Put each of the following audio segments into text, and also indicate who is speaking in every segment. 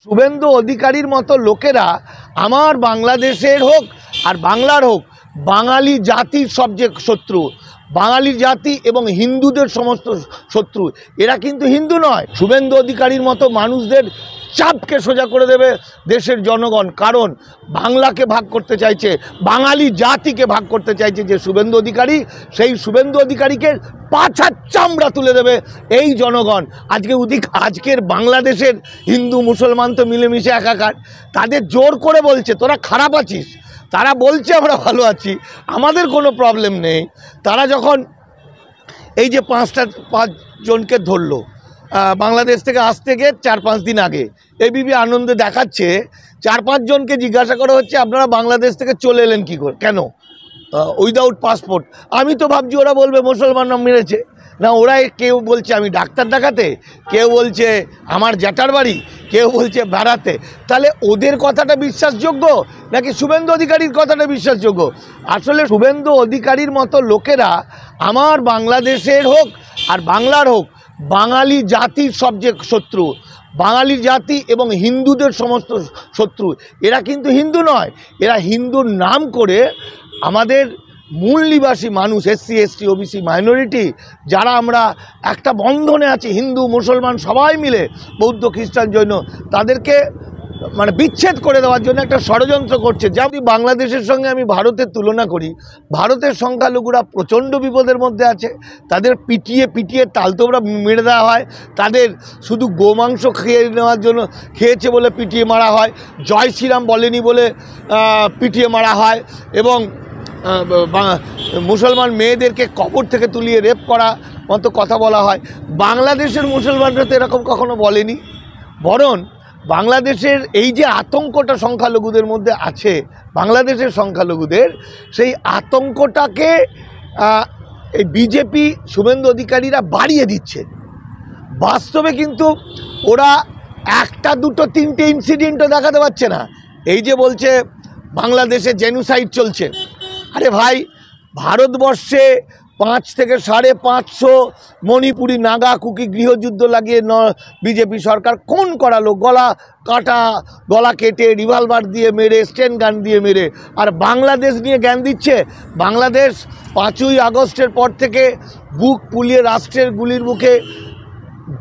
Speaker 1: শুভেন্দু অধিকারীর মতো লোকেরা আমার বাংলাদেশের হোক আর বাংলার হোক বাঙালি জাতির সবচেয়ে শত্রু, বাঙালি জাতি এবং হিন্দুদের সমস্ত শত্রু। এরা কিন্তু হিন্দু নয়। শুভেন্দু অধিকারীর মতো মানুষদের চাপকে সোজা করে দেবে দেশের জনগণ, কারণ বাংলাকে ভাগ করতে চাইছে, বাঙালি জাতিকে ভাগ করতে চাইছে যে শুভেন্দু অধিকারী, সেই শুভেন্দু অধিকারীকে পাছার চামড়া তুলে দেবে এই জনগণ। আজকের বাংলাদেশের হিন্দু মুসলমান তো মিলেমিশে একাকার, তাদের জোর করে বলছে তোরা খারাপ আছিস, তারা বলছে আমরা ভালো আছি, আমাদের কোনো প্রবলেম নেই। তারা যখন এই যে 5 জনকে ধরলো বাংলাদেশ থেকে আসতে গিয়ে 4-5 দিন আগে, এবিপি আনন্দে দেখাচ্ছে 4-5 জনকে জিজ্ঞাসা করা হচ্ছে আপনারা বাংলাদেশ থেকে চলে এলেন কী করে, কেন, উইদাউট পাসপোর্ট। আমি তো ভাবছি ওরা বলবে মুসলমানরা মেরেছে, না ওরা কেউ বলছে আমি ডাক্তার দেখাতে, কেউ বলছে আমার জ্যাঠার বাড়ি, কেউ বলছে বেড়াতে। তাহলে ওদের কথাটা বিশ্বাসযোগ্য নাকি শুভেন্দু অধিকারীর কথাটা বিশ্বাসযোগ্য? আসলে শুভেন্দু অধিকারীর মতো লোকেরা আমার বাংলাদেশের হোক আর বাংলার হোক বাঙালি জাতির সবচেয়ে শত্রু, বাঙালি জাতি এবং হিন্দুদের সমস্ত শত্রু। এরা কিন্তু হিন্দু নয়, এরা হিন্দুর নাম করে আমাদের মূল নিবাসী মানুষ, SC ST OBC মাইনরিটি, যারা আমরা একটা বন্ধনে আছি হিন্দু মুসলমান সবাই মিলে, বৌদ্ধ খ্রিস্টান জৈন, তাদেরকে মানে বিচ্ছেদ করে দেওয়ার জন্য একটা ষড়যন্ত্র করছে। যেমন বাংলাদেশের সঙ্গে আমি ভারতের তুলনা করি, ভারতের সংখ্যালঘুরা প্রচণ্ড বিপদের মধ্যে আছে, তাদের পিটিয়ে তালতোবড়া মেরে দেওয়া হয়, তাদের শুধু গোমাংস খেয়ে নেওয়ার জন্য খেয়েছে বলে পিটিয়ে মারা হয়, জয় শ্রীরাম বলেনি বলে পিটিয়ে মারা হয়, এবং মুসলমান মেয়েদেরকে কবর থেকে তুলিয়ে রেপ করা মতো কথা বলা হয়। বাংলাদেশের মুসলমানরা তো এরকম কখনো বলেনি, বরং বাংলাদেশের এই যে আতঙ্কটা সংখ্যালঘুদের মধ্যে আছে, বাংলাদেশের সংখ্যালঘুদের সেই আতঙ্কটাকে এই বিজেপি শুভেন্দু অধিকারীরা বাড়িয়ে দিচ্ছে। বাস্তবে কিন্তু ওরা 1, 2, 3টে ইনসিডেন্টও দেখাতে পারছে না। এই যে বলছে বাংলাদেশে জেনোসাইড চলছে, আরে ভাই ভারতবর্ষে 5 থেকে 550 মণিপুরি নাগা কুকি গৃহযুদ্ধ লাগিয়ে বিজেপি সরকার কোন করালো, গলা কাটা, গলা কেটে, রিভলভার দিয়ে মেরে, স্টেন গান দিয়ে মেরে। আর বাংলাদেশ নিয়ে জ্ঞান দিচ্ছে। বাংলাদেশ 5ই আগস্টের পর থেকে বুক ফুলিয়ে রাষ্ট্রের গুলির মুখে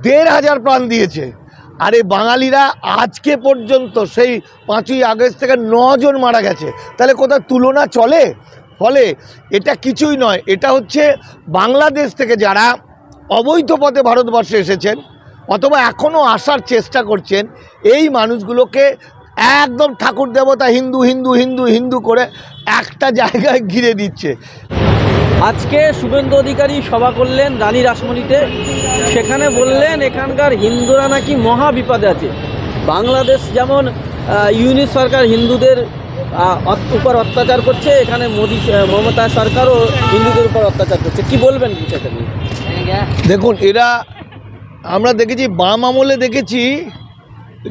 Speaker 1: 1,500 প্রাণ দিয়েছে। আরে বাঙালিরা আজকে পর্যন্ত সেই 5ই আগস্ট থেকে 9 জন মারা গেছে। তাহলে কোথাও তুলনা চলে? ফলে এটা কিছুই নয়, এটা হচ্ছে বাংলাদেশ থেকে যারা অবৈধ পথে ভারতবর্ষে এসেছেন অথবা এখনও আসার চেষ্টা করছেন, এই মানুষগুলোকে একদম ঠাকুর দেবতা হিন্দু হিন্দু হিন্দু হিন্দু করে একটা জায়গায় ঘিরে দিচ্ছে।
Speaker 2: আজকে শুভেন্দু অধিকারী সভা করলেন রানী রাসমণিতে, সেখানে বললেন এখানকার হিন্দুরা নাকি মহা বিপদে আছে। বাংলাদেশ যেমন ইউনিট সরকার হিন্দুদের উপর অত্যাচার করছে, এখানে মমতা সরকারও হিন্দুদের উপর অত্যাচার করছে। কি বলবেন বিষয়টা নিয়ে?
Speaker 1: দেখুন, এরা আমরা দেখেছি, বাম আমলে দেখেছি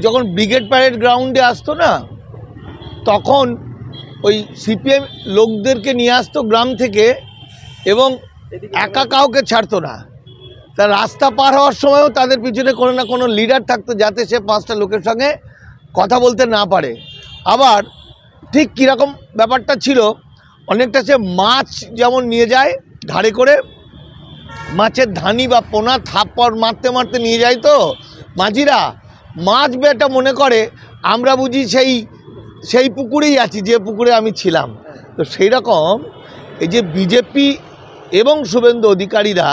Speaker 1: যখন ব্রিগেড প্যারেড গ্রাউন্ডে আসতো না, তখন ওই CPM লোকদেরকে নিয়ে আসতো গ্রাম থেকে এবং একা কাউকে ছাড়তো না। তা রাস্তা পার হওয়ার সময়ও তাদের পিছনে কোনো না কোনো লিডার থাকতো, যাতে সে 5টা লোকের সঙ্গে কথা বলতে না পারে। আবার ঠিক কীরকম ব্যাপারটা ছিল, অনেকটা সে মাছ যেমন নিয়ে যায় ঘাড়ে করে, মাছের ধানি বা পোনা থাপ্পড় মারতে মারতে নিয়ে যায়, তো মাঝিরা মাছ বেটা মনে করে আমরা বুঝি সেই পুকুরেই আছি যে পুকুরে আমি ছিলাম। তো সেই রকম এই যে বিজেপি এবং শুভেন্দু অধিকারীরা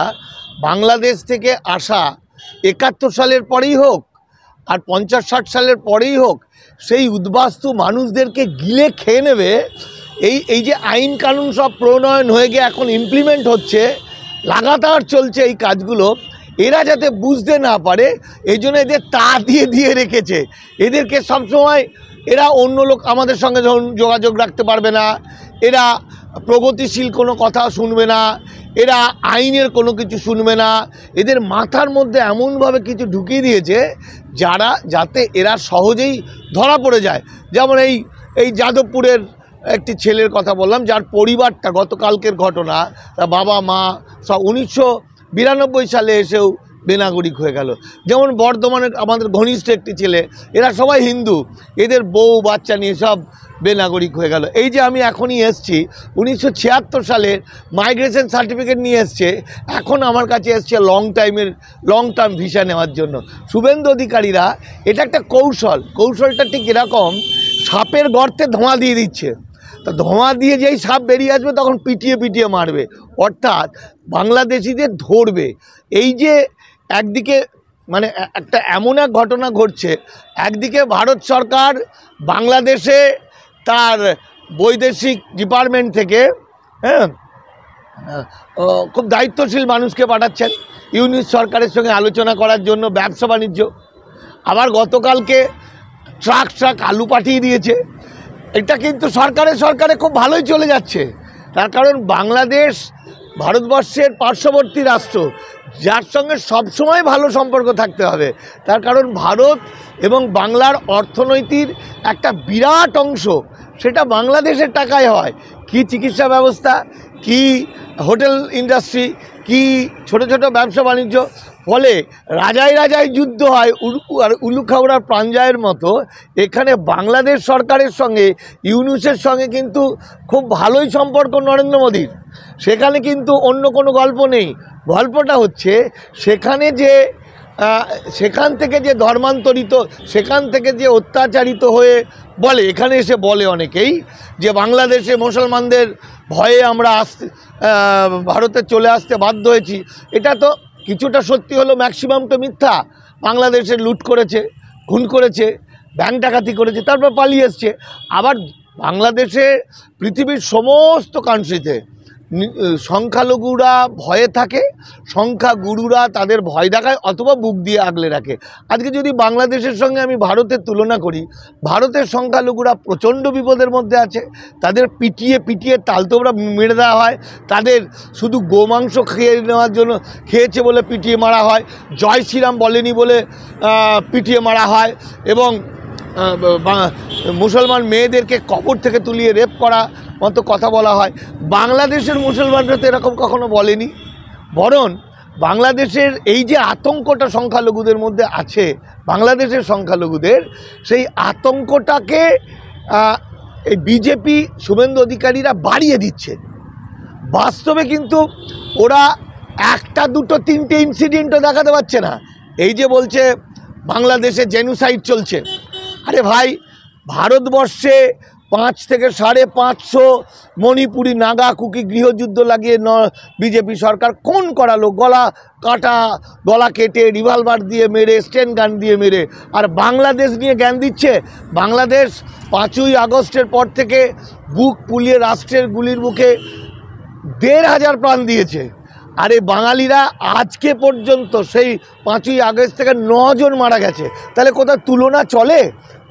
Speaker 1: বাংলাদেশ থেকে আসা 71 সালের পরেই হোক আর 50-60 সালের পরেই হোক, সেই উদ্বাস্তু মানুষদেরকে গিলে খেয়ে নেবে। এই যে আইন কানুন সব প্রণয়ন হয়ে গিয়ে এখন ইমপ্লিমেন্ট হচ্ছে, লাগাতার চলছে এই কাজগুলো, এরা যাতে বুঝতে না পারে এই জন্য এদের তা দিয়ে রেখেছে। এদেরকে সবসময় এরা অন্য লোক আমাদের সঙ্গে যোগাযোগ রাখতে পারবে না, এরা প্রগতিশীল কোনো কথা শুনবে না, এরা আইনের কোনো কিছু শুনবে না। এদের মাথার মধ্যে এমনভাবে কিছু ঢুকিয়ে দিয়েছে যাতে এরা সহজেই ধরা পড়ে যায়। যেমন এই যাদবপুরের একটি ছেলের কথা বললাম, যার পরিবারটা গতকালকের ঘটনা, তার বাবা মা সব 1992 সালে এসেও বেনাগরিক হয়ে গেল। যেমন বর্ধমানের আমাদের ঘনিষ্ঠ একটি ছেলে, এরা সবাই হিন্দু, এদের বউ বাচ্চা নিয়ে সব বেনাগরিক হয়ে গেল। এই যে আমি এখনই এসছি 1976 সালের মাইগ্রেশন সার্টিফিকেট নিয়ে এসছে, এখন আমার কাছে এসছে লং টার্ম ভিসা নেওয়ার জন্য। শুভেন্দু অধিকারীরা এটা একটা কৌশলটা ঠিক এরকম, সাপের গর্তে ধোঁয়া দিয়ে দিচ্ছে, তা ধোঁয়া দিয়ে যেই সাপ বেরিয়ে আসবে তখন পিটিয়ে মারবে, অর্থাৎ বাংলাদেশিদের ধরবে। এই যে একদিকে মানে একটা এমন এক ঘটনা ঘটছে, একদিকে ভারত সরকার বাংলাদেশে তার বৈদেশিক ডিপার্টমেন্ট থেকে খুব দায়িত্বশীল মানুষকে পাঠাচ্ছেন ইউনিট সরকারের সঙ্গে আলোচনা করার জন্য ব্যবসা বাণিজ্য। আবার গতকালকে ট্রাক আলু পাঠিয়ে দিয়েছে। এটা কিন্তু সরকারে খুব ভালোই চলে যাচ্ছে, তার কারণ বাংলাদেশ ভারতবর্ষের পার্শ্ববর্তী রাষ্ট্র, যার সঙ্গে সবসময় ভালো সম্পর্ক থাকতে হবে। তার কারণ ভারত এবং বাংলার অর্থনীতির একটা বিরাট অংশ সেটা বাংলাদেশের টাকায় হয়। কি চিকিৎসা ব্যবস্থা, কি হোটেল ইন্ডাস্ট্রি, কি ছোট ব্যবসা বাণিজ্য, ফলে রাজায় যুদ্ধ হয় আর উলুখাউড়ার প্রাঞ্জয়ের মতো। এখানে বাংলাদেশ সরকারের সঙ্গে ইউনুসের সঙ্গে কিন্তু খুব ভালোই সম্পর্ক নরেন্দ্র মোদীর। সেখানে কিন্তু অন্য কোনো গল্প নেই। গল্পটা হচ্ছে সেখান থেকে যে ধর্মান্তরিত, সেখান থেকে যে অত্যাচারিত হয়ে বলে, এখানে এসে বলে অনেকেই যে বাংলাদেশে মুসলমানদের ভয়ে আমরা ভারতে চলে আসতে বাধ্য হয়েছি। এটা তো কিছুটা সত্যি হলো, ম্যাক্সিমাম তো মিথ্যা। বাংলাদেশে লুট করেছে, খুন করেছে, ব্যাংক ডাকাতি করেছে, তারপর পালিয়ে এসছে। আবার বাংলাদেশে পৃথিবীর সমস্ত কান্ট্রিতে সংখ্যালঘুরা ভয়ে থাকে, সংখ্যাগুরুরা তাদের ভয় দেখায় অথবা বুক দিয়ে আগলে রাখে। আজকে যদি বাংলাদেশের সঙ্গে আমি ভারতের তুলনা করি, ভারতের সংখ্যালঘুরা প্রচণ্ড বিপদের মধ্যে আছে। তাদের পিটিয়ে তালতোবড়া মেরে দেওয়া হয়, তাদের শুধু গোমাংস খেয়েছে বলে পিটিয়ে মারা হয়, জয় শ্রীরাম বলেনি বলে পিটিয়ে মারা হয়, এবং মুসলমান মেয়েদেরকে কবর থেকে তুলিয়ে রেপ করা মতো কথা বলা হয়। বাংলাদেশের মুসলমানরা তো এরকম কখনো বলেনি, বরং বাংলাদেশের এই যে আতঙ্কটা সংখ্যালঘুদের মধ্যে আছে, বাংলাদেশের সংখ্যালঘুদের সেই আতঙ্কটাকে এই বিজেপি শুভেন্দু অধিকারীরা বাড়িয়ে দিচ্ছে। বাস্তবে কিন্তু ওরা একটা দুটো তিনটে ইনসিডেন্টও দেখাতে পারছে না। এই যে বলছে বাংলাদেশে জেনোসাইড চলছে, আরে ভাই, ভারতবর্ষে 5 থেকে 550 মণিপুরি নাগা কুকি গৃহযুদ্ধ লাগিয়ে বিজেপি সরকার কোন করালো? গলা কেটে, রিভলভার দিয়ে মেরে, স্টেন গান দিয়ে মেরে। আর বাংলাদেশ নিয়ে জ্ঞান দিচ্ছে। বাংলাদেশ 5ই আগস্টের পর থেকে বুক ফুলিয়ে রাষ্ট্রের গুলির মুখে 1,500 প্রাণ দিয়েছে। আর এই বাঙালিরা আজকে পর্যন্ত সেই 5ই আগস্ট থেকে 9 জন মারা গেছে। তাহলে কোথাও তুলনা চলে?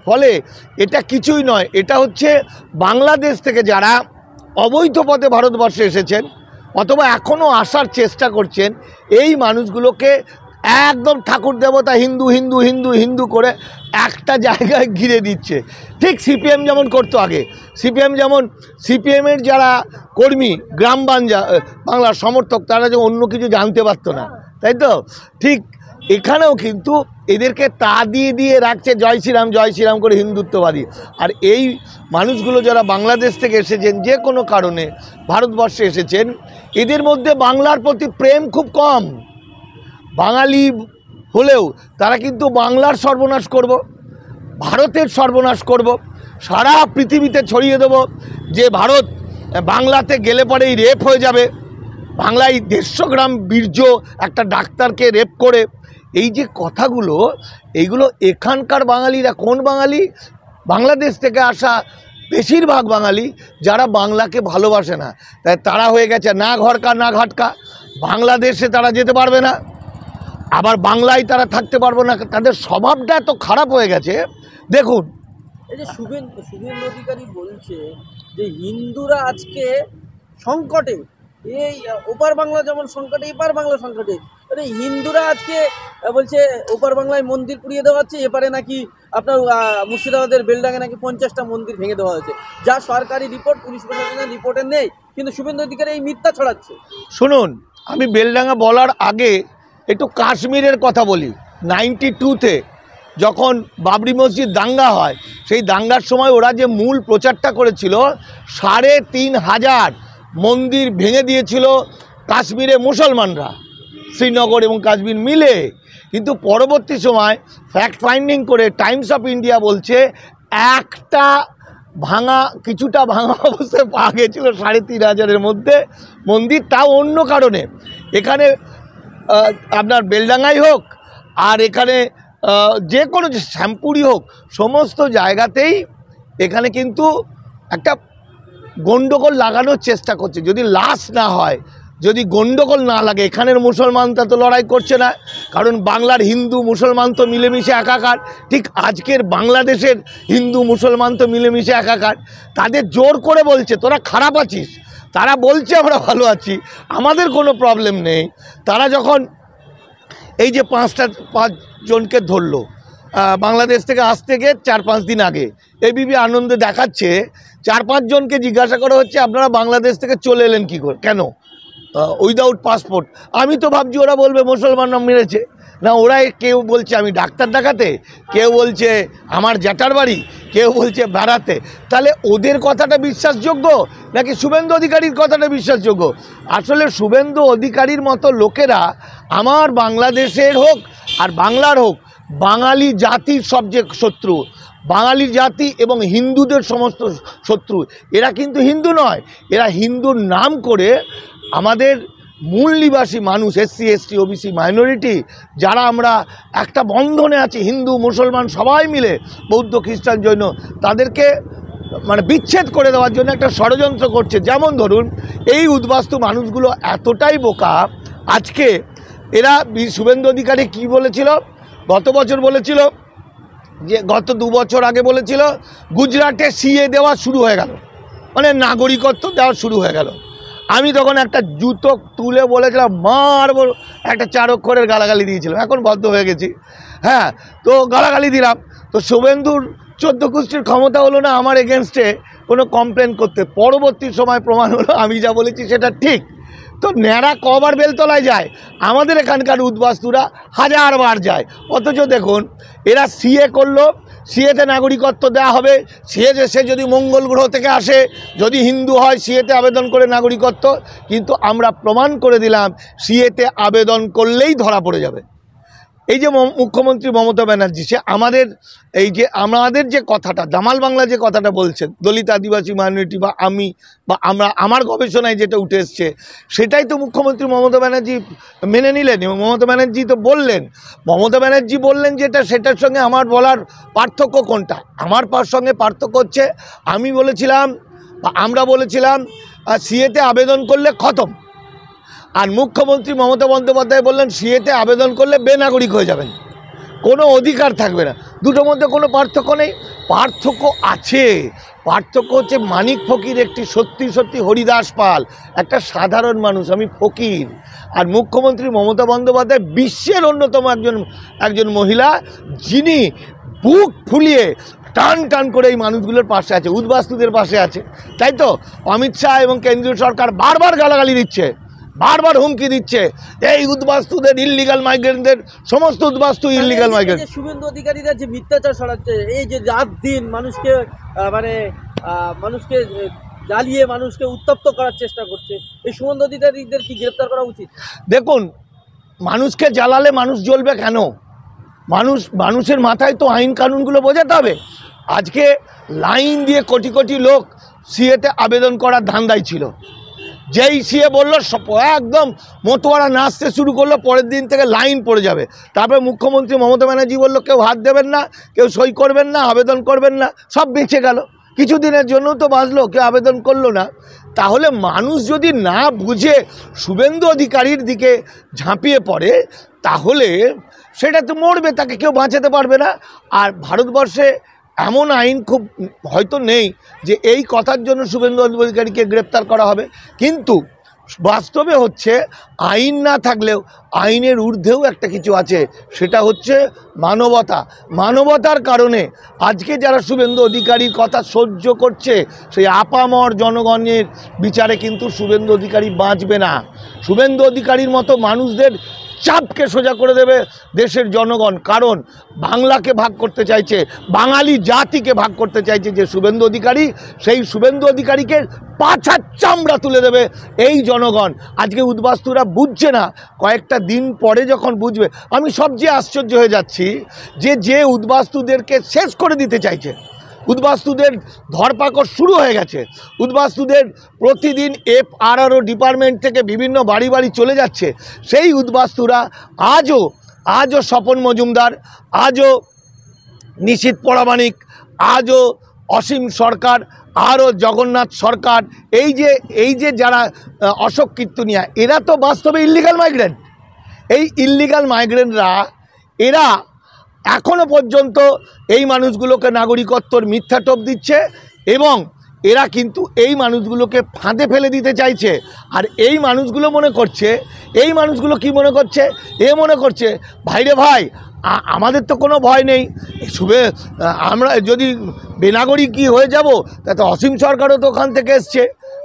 Speaker 1: ফলে এটা কিছুই নয়, এটা হচ্ছে বাংলাদেশ থেকে যারা অবৈধ পথে ভারতবর্ষে এসেছেন অথবা এখনও আসার চেষ্টা করছেন, এই মানুষগুলোকে একদম ঠাকুর দেবতা হিন্দু করে একটা জায়গায় ঘিরে দিচ্ছে। ঠিক সিপিএম যেমন করতো আগে। সিপিএমের যারা কর্মী, গ্রাম বাংলার সমর্থক, তারা যে অন্য কিছু জানতে পারতো না, তাই তো? ঠিক এখানেও কিন্তু এদেরকে তা দিয়ে রাখছে জয় শ্রীরাম করে হিন্দুত্ববাদী। আর এই মানুষগুলো যারা বাংলাদেশ থেকে এসেছেন, যে কোনো কারণে ভারতবর্ষে এসেছেন, এদের মধ্যে বাংলার প্রতি প্রেম খুব কম। বাঙালি হলেও তারা কিন্তু বাংলার সর্বনাশ করব, ভারতের সর্বনাশ করব, সারা পৃথিবীতে ছড়িয়ে দেব যে ভারত বাংলাতে গেলে পরেই রেপ হয়ে যাবে। বাংলায় 150 গ্রাম বীর্য একটা ডাক্তারকে রেপ করে, এই যে কথাগুলো, এইগুলো এখানকার বাঙালিরা, কোন বাঙালি? বাংলাদেশ থেকে আসা বেশিরভাগ বাঙালি যারা বাংলাকে ভালোবাসে না, তাই তারা হয়ে গেছে না ঘরকা না ঘাটকা। বাংলাদেশে তারা যেতে পারবে না, আবার বাংলায় তারা থাকতে পারবে না। তাদের স্বভাবটা এত খারাপ হয়ে গেছে। দেখুন,
Speaker 2: এই যে শুভেন্দু অধিকারী বলছে যে হিন্দুরা আজকে সংকটে, এই ওপার বাংলা যেমন সংকটে, এপার বাংলা সংকটে। মানে হিন্দুরা আজকে বলছে ওপার বাংলায় মন্দির পুড়িয়ে দেওয়া হচ্ছে, এপারে নাকি আপনার মুর্শিদাবাদের বেলডাঙ্গে নাকি 50টা মন্দির ভেঙে দেওয়া হয়েছে, যা সরকারি রিপোর্ট, পুলিশ প্রশাসনের রিপোর্টে নেই। কিন্তু শুভেন্দু অধিকারী এই মিথ্যা ছড়াচ্ছে।
Speaker 1: শুনুন, আমি বেলডাঙ্গা বলার আগে একটু কাশ্মীরের কথা বলি। 92-তে যখন বাবরি মসজিদ দাঙ্গা হয়, সেই দাঙ্গার সময় ওরা যে মূল প্রচারটা করেছিল, 3,500 মন্দির ভেঙে দিয়েছিল কাশ্মীরে মুসলমানরা, শ্রীনগর এবং কাশ্মীর মিলে। কিন্তু পরবর্তী সময় ফ্যাক্ট ফাইন্ডিং করে টাইমস অফ ইন্ডিয়া বলছে একটা কিছুটা ভাঙা অবস্থায় পাওয়া গেছিল 3,500-এর মধ্যে মন্দির, তাও অন্য কারণে। এখানে আপনার বেলডাঙ্গাই হোক আর এখানে যে কোনো শ্যামপুরি হোক, সমস্ত জায়গাতেই এখানে কিন্তু একটা গণ্ডগোল লাগানোর চেষ্টা করছে। যদি লাশ না হয়, যদি গণ্ডগোল না লাগে, এখানের মুসলমানরা তো লড়াই করছে না, কারণ বাংলার হিন্দু মুসলমান তো মিলেমিশে একাকার। ঠিক আজকের বাংলাদেশের হিন্দু মুসলমান তো মিলেমিশে একাকার। তাদের জোর করে বলছে তোরা খারাপ আছিস, তারা বলছে আমরা ভালো আছি, আমাদের কোনো প্রবলেম নেই। তারা যখন এই যে 5 জনকে ধরলো বাংলাদেশ থেকে আসতে গিয়ে 4-5 দিন আগে, এবিপি আনন্দে দেখাচ্ছে 4-5 জনকে জিজ্ঞাসা করা হচ্ছে আপনারা বাংলাদেশ থেকে চলে এলেন কী করে, কেন, উইদাউট পাসপোর্ট। আমি তো ভাবছি ওরা বলবে মুসলমানরা মেরেছে না, ওরা কেউ বলছে আমি ডাক্তার দেখাতে, কেউ বলছে আমার জ্যাঠার বাড়ি, কেউ বলছে বেড়াতে। তাহলে ওদের কথাটা বিশ্বাসযোগ্য নাকি শুভেন্দু অধিকারীর কথাটা বিশ্বাসযোগ্য? আসলে শুভেন্দু অধিকারীর মতো লোকেরা আমার বাংলাদেশের হোক আর বাংলার হোক, বাঙালি জাতির সবচেয়ে শত্রু, বাঙালি জাতি এবং হিন্দুদের সমস্ত শত্রু। এরা কিন্তু হিন্দু নয়, এরা হিন্দুর নাম করে আমাদের মূল নিবাসী মানুষ, SC ST OBC মাইনরিটি, যারা আমরা একটা বন্ধনে আছি হিন্দু মুসলমান সবাই মিলে, বৌদ্ধ খ্রিস্টান জৈন, তাদেরকে মানে বিচ্ছেদ করে দেওয়ার জন্য একটা ষড়যন্ত্র করছে। যেমন ধরুন এই উদ্বাস্তু মানুষগুলো এতটাই বোকা, আজকে এরা শুভেন্দু অধিকারী কি বলেছিল, গত বছর বলেছিল যে গত 2 বছর আগে বলেছিল গুজরাটে CA দেওয়া শুরু হয়ে গেল, মানে নাগরিকত্ব দেওয়া শুরু হয়ে গেল। আমি তখন একটা জুতো তুলে বলেছিলাম মারব, একটা 4 অক্ষরের গালাগালি দিয়েছিলাম, এখন বদ্ধ হয়ে গেছি। হ্যাঁ, তো গালাগালি দিলাম। তো শুভেন্দুর 14 গোষ্ঠীর ক্ষমতা হলো না আমার এগেনস্টে কোনো কমপ্লেন করতে। পরবর্তী সময় প্রমাণ হলো আমি যা বলেছি সেটা ঠিক। তো ন্যাড়া কবার বেলতলায় যায়, আমাদের এখানকার উদ্বাস্তুরা 1000 বার যায়। অথচ দেখুন এরা CA করলো, CAতে নাগরিকত্ব দেওয়া হবে, সে যদি মঙ্গল গ্রহ থেকে আসে, যদি হিন্দু হয় CAতে আবেদন করে নাগরিকত্ব। কিন্তু আমরা প্রমাণ করে দিলাম CAতে আবেদন করলেই ধরা পড়ে যাবে। এই যে মুখ্যমন্ত্রী মমতা ব্যানার্জি, সে আমাদের যে কথাটা দামাল বাংলা যে কথাটা বলছেন, দলিত আদিবাসী মাইনরিটি বা আমার গবেষণায় যেটা উঠে এসছে, সেটাই তো মুখ্যমন্ত্রী মমতা ব্যানার্জি মেনে নিলেন। এবং মমতা ব্যানার্জি বললেন যেটা, সেটার সঙ্গে আমার বলার পার্থক্য কোনটা? আমার সঙ্গে পার্থক্য হচ্ছে আমি বলেছিলাম বা আমরা বলেছিলাম CAতে আবেদন করলে খতম, আর মুখ্যমন্ত্রী মমতা বন্দ্যোপাধ্যায় বললেন CAতে আবেদন করলে বেনাগরিক হয়ে যাবেন, কোনো অধিকার থাকবে না। দুটোর মধ্যে কোনো পার্থক্য নেই। পার্থক্য আছে। পার্থক্য হচ্ছে মানিক ফকির একটি সত্যি হরিদাস পাল, একটা সাধারণ মানুষ, আমি ফকির। আর মুখ্যমন্ত্রী মমতা বন্দ্যোপাধ্যায় বিশ্বের অন্যতম একজন মহিলা, যিনি বুক ফুলিয়ে টান করে এই মানুষগুলোর পাশে আছে, উদ্বাস্তুদের পাশে আছে। তাই তো অমিত শাহ এবং কেন্দ্রীয় সরকার বারবার গালাগালি দিচ্ছে, বারবার হুমকি দিচ্ছে এই উদ্বাস্তুদের, ইল্লিগাল মাইগ্রেন্টদের, সমস্ত উদ্বাস্তু ইল্লিগাল মাইগ্রেন্ট।
Speaker 2: শুভেন্দু অধিকারীরা যে মিথ্যাচার ছড়াচ্ছে, এই যে রাত দিন মানুষকে জ্বালিয়ে মানুষকে উত্তপ্ত করার চেষ্টা করছে, এই শুভেন্দু অধিকারীদের কি গ্রেপ্তার করা উচিত?
Speaker 1: দেখুন, মানুষকে জ্বালালে মানুষ জ্বলবে কেন? মানুষের মাথায় তো আইন কানুনগুলো বোঝাতে হবে। আজকে লাইন দিয়ে কোটি লোক CAতে আবেদন করার ধান্দায় ছিল। যেই CA বললো একদম মতোয়ারা নাচতে শুরু করলো, পরের দিন থেকে লাইন পড়ে যাবে। তারপরে মুখ্যমন্ত্রী মমতা ব্যানার্জি বললো কেউ হাত দেবেন না, কেউ সই করবেন না, আবেদন করবেন না, সব বেঁচে গেল। কিছুদিনের জন্য তো বাঁচলো, কেউ আবেদন করলো না। তাহলে মানুষ যদি না বুঝে শুভেন্দু অধিকারীর দিকে ঝাঁপিয়ে পড়ে, তাহলে সেটা তো মরবে, তাকে কেউ বাঁচাতে পারবে না। আর ভারতবর্ষে এমন আইন খুব হয়তো নেই যে এই কথার জন্য শুভেন্দু অধিকারীকে গ্রেপ্তার করা হবে। কিন্তু বাস্তবে হচ্ছে আইন না থাকলেও আইনের ঊর্ধ্বেও একটা কিছু আছে, সেটা হচ্ছে মানবতা। মানবতার কারণে আজকে যারা শুভেন্দু অধিকারীর কথা সহ্য করছে, সেই আপামর জনগণের বিচারে কিন্তু শুভেন্দু অধিকারী বাঁচবে না। শুভেন্দু অধিকারীর মতো মানুষদের চাপকে সোজা করে দেবে দেশের জনগণ। কারণ বাংলাকে ভাগ করতে চাইছে, বাঙালি জাতিকে ভাগ করতে চাইছে যে শুভেন্দু অধিকারী, সেই শুভেন্দু অধিকারীকে পাছার চামড়া তুলে দেবে এই জনগণ। আজকে উদ্বাস্তুরা বুঝছে না, কয়েকটা দিন পরে যখন বুঝবে। আমি সবচেয়ে আশ্চর্য হয়ে যাচ্ছি যে উদ্বাস্তুদেরকে শেষ করে দিতে চাইছে, উদ্বাস্তুদের ধরপাকড় শুরু হয়ে গেছে, উদ্বাস্তুদের প্রতিদিন FRRO ডিপার্টমেন্ট থেকে বিভিন্ন বাড়ি বাড়ি চলে যাচ্ছে, সেই উদ্বাস্তুরা আজও স্বপন মজুমদার, আজও নিশীথ পরামানিক, আজও অসীম সরকার, আরও জগন্নাথ সরকার, এই যে যারা অশোক কীর্তনিয়া, এরা তো বাস্তবে ইল্লিগাল মাইগ্রেন্ট। এই ইল্লিগাল মাইগ্রেন্টরা এরা এখনও পর্যন্ত এই মানুষগুলোকে নাগরিকত্বর মিথ্যা টোপ দিচ্ছে এবং এরা কিন্তু এই মানুষগুলোকে ফাঁদে ফেলে দিতে চাইছে। আর এই মানুষগুলো মনে করছে, এই মানুষগুলো কি মনে করছে, মনে করছে ভাইরে ভাই আমাদের তো কোনো ভয় নেই, আমরা যদি বেনাগরিকই হয়ে যাব তাতে অসীম সরকারও তো ওখান থেকে এসছে,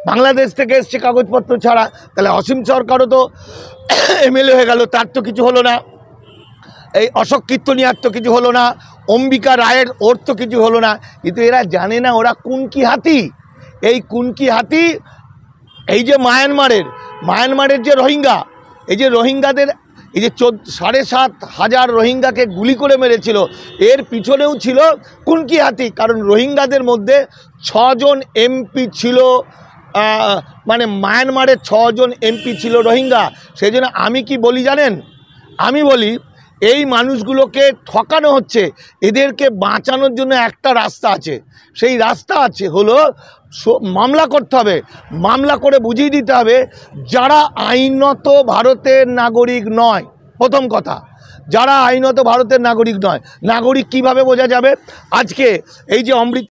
Speaker 1: বাংলাদেশ থেকে এসছে কাগজপত্র ছাড়া, তাহলে অসীম সরকারও তো MLA হয়ে গেল, তার তো কিছু হলো না, এই অশোক কীর্তনিয়ার তো কিছু হলো না, অম্বিকা রায়ের ওর তো কিছু হলো না। কিন্তু এরা জানে না ওরা কুনকি হাতি। এই কুনকি হাতি এই যে মায়ানমারের যে রোহিঙ্গা, এই যে রোহিঙ্গাদের এই যে 7,500 রোহিঙ্গাকে গুলি করে মেরেছিল, এর পিছনেও ছিল কুনকি হাতি। কারণ রোহিঙ্গাদের মধ্যে 6 জন MP ছিল, মানে মায়ানমারের 6 জন MP ছিল রোহিঙ্গা। সেই জন্য আমি কি বলি জানেন, আমি বলি এই মানুষগুলোকে ঠকানো হচ্ছে, এদেরকে বাঁচানোর জন্য একটা রাস্তা আছে, সেই রাস্তা আছে হলো মামলা করতে হবে, মামলা করে বুঝিয়ে দিতে হবে যারা আইনত ভারতের নাগরিক নয়। প্রথম কথা, যারা আইনত ভারতের নাগরিক নয়, নাগরিক কিভাবে বোঝা যাবে? আজকে এই যে অমৃত